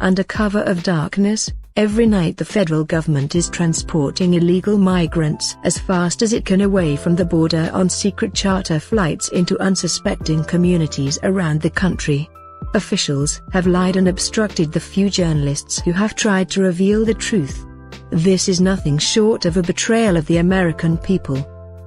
Under cover of darkness, every night the federal government is transporting illegal migrants as fast as it can away from the border on secret charter flights into unsuspecting communities around the country. Officials have lied and obstructed the few journalists who have tried to reveal the truth. This is nothing short of a betrayal of the American people.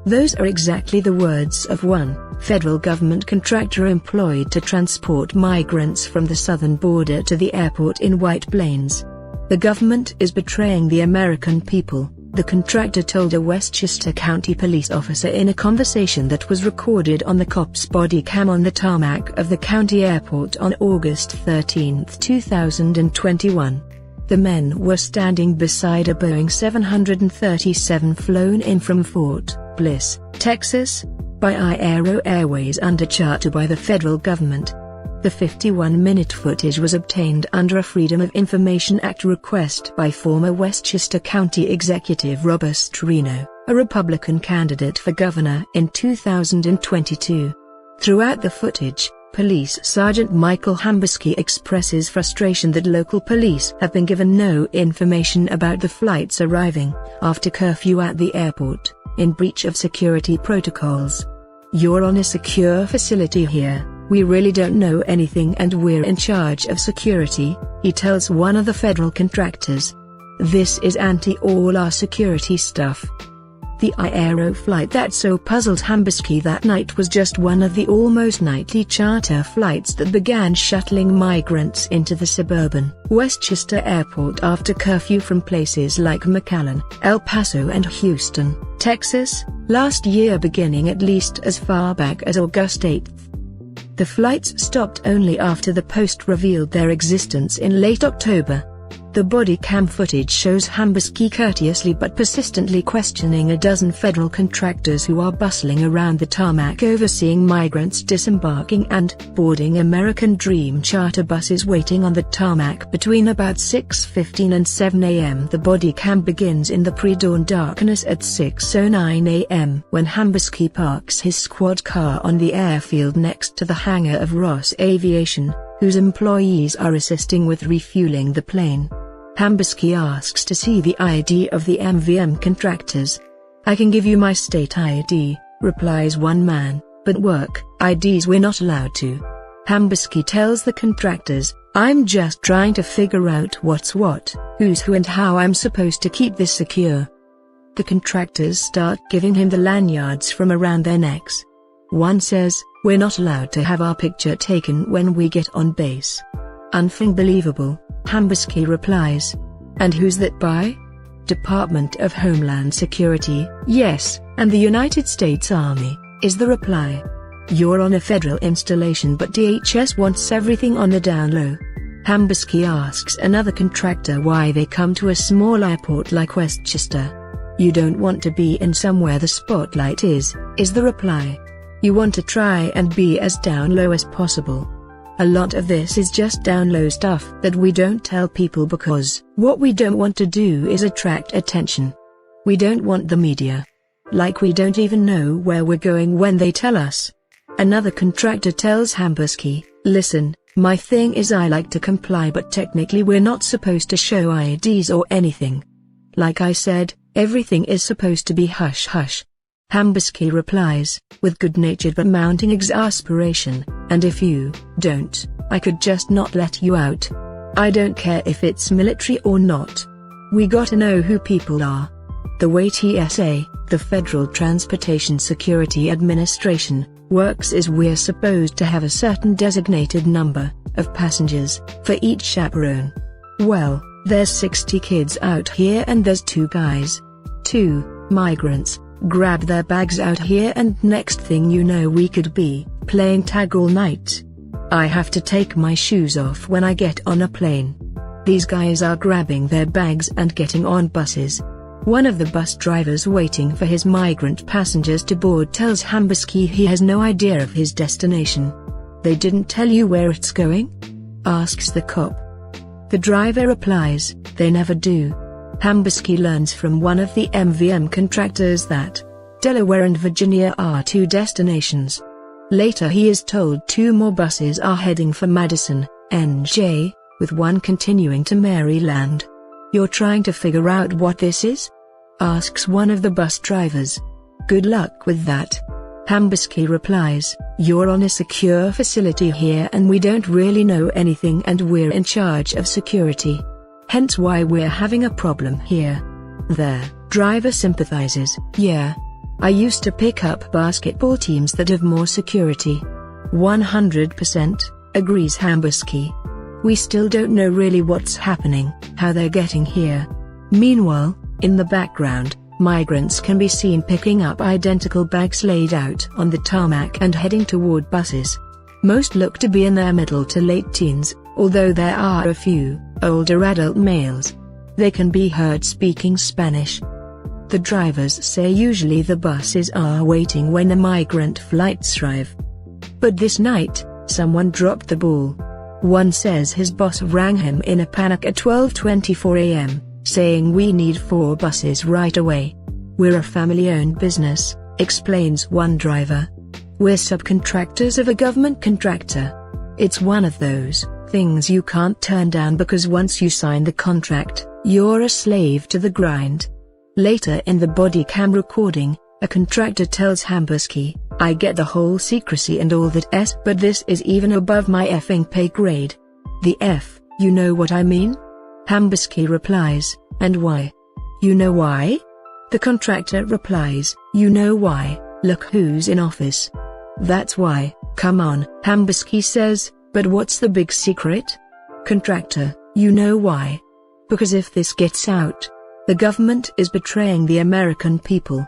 Those are exactly the words of one federal government contractor employed to transport migrants from the southern border to the airport in White Plains. The government is betraying the American people, the contractor told a Westchester County police officer in a conversation that was recorded on the cop's body cam on the tarmac of the county airport on August 13, 2021. The men were standing beside a Boeing 737 flown in from Fort Bliss, Texas, by iAero Airways under charter by the federal government. The 51-minute footage was obtained under a Freedom of Information Act request by former Westchester County Executive Robert Strino, a Republican candidate for governor in 2022. Throughout the footage, Police Sergeant Michael Hambusky expresses frustration that local police have been given no information about the flights arriving after curfew at the airport, in breach of security protocols. "You're on a secure facility here. We really don't know anything and we're in charge of security," he tells one of the federal contractors. "This is all our security stuff." The iAero flight that so puzzled Hambusky that night was just one of the almost nightly charter flights that began shuttling migrants into the suburban Westchester Airport after curfew from places like McAllen, El Paso and Houston, Texas, last year, beginning at least as far back as August 8. The flights stopped only after the Post revealed their existence in late October. The body cam footage shows Hambusky courteously but persistently questioning a dozen federal contractors who are bustling around the tarmac overseeing migrants disembarking and boarding American Dream charter buses waiting on the tarmac between about 6:15 and 7 a.m. The body cam begins in the pre-dawn darkness at 6:09 a.m. when Hambusky parks his squad car on the airfield next to the hangar of Ross Aviation, whose employees are assisting with refueling the plane. Hambusky asks to see the ID of the MVM contractors. "I can give you my state ID," replies one man, "but work IDs we're not allowed to." Hambusky tells the contractors, "I'm just trying to figure out what's what, who's who and how I'm supposed to keep this secure." The contractors start giving him the lanyards from around their necks. One says, "We're not allowed to have our picture taken when we get on base." "Unbelievable," Hambusky replies. "And who's that by?" "Department of Homeland Security, yes, and the United States Army," is the reply. "You're on a federal installation but DHS wants everything on the down low." Hambusky asks another contractor why they come to a small airport like Westchester. "You don't want to be in somewhere the spotlight is the reply. You want to try and be as down low as possible. A lot of this is just down low stuff that we don't tell people because what we don't want to do is attract attention. We don't want the media. Like we don't even know where we're going when they tell us." Another contractor tells Hambusky, "Listen, my thing is I like to comply but technically we're not supposed to show IDs or anything. Like I said, everything is supposed to be hush-hush." Hambusky replies, with good-natured but mounting exasperation, "And if you don't, I could just not let you out. I don't care if it's military or not. We gotta know who people are." The way TSA, the Federal Transportation Security Administration, works is we're supposed to have a certain designated number of passengers for each chaperone. Well, there's 60 kids out here and there's 2 guys. 2 migrants grab their bags out here and next thing you know we could be playing tag all night. I have to take my shoes off when I get on a plane. These guys are grabbing their bags and getting on buses. One of the bus drivers waiting for his migrant passengers to board tells Hambusky he has no idea of his destination. "They didn't tell you where it's going?" asks the cop. The driver replies, "They never do." Hambusky learns from one of the MVM contractors that Delaware and Virginia are 2 destinations. Later he is told 2 more buses are heading for Madison, NJ, with one continuing to Maryland. "You're trying to figure out what this is?" asks one of the bus drivers. "Good luck with that." Hambusky replies, "You're on a secure facility here and we don't really know anything and we're in charge of security. Hence why we're having a problem here." The driver sympathizes. "Yeah. I used to pick up basketball teams that have more security." 100%, agrees Hambusky. "We still don't know really what's happening, how they're getting here." Meanwhile, in the background, migrants can be seen picking up identical bags laid out on the tarmac and heading toward buses. Most look to be in their middle to late teens, although there are a few older adult males. They can be heard speaking Spanish. The drivers say usually the buses are waiting when the migrant flights arrive. But this night, someone dropped the ball. One says his boss rang him in a panic at 12:24 a.m., saying "We need 4 buses right away. We're a family-owned business," explains one driver. "We're subcontractors of a government contractor. It's one of those things you can't turn down because once you sign the contract, you're a slave to the grind." Later in the body cam recording, a contractor tells Hambusky, "I get the whole secrecy and all that, but this is even above my effing pay grade." "The F, you know what I mean?" Hambusky replies, "And why?" "You know why?" The contractor replies, "You know why, look who's in office." "That's why, come on," Hambusky says, "but what's the big secret?" Contractor, "You know why? Because if this gets out, the government is betraying the American people."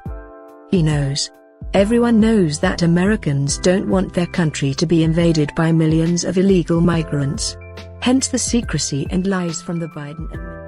He knows. Everyone knows that Americans don't want their country to be invaded by millions of illegal migrants. Hence the secrecy and lies from the Biden administration.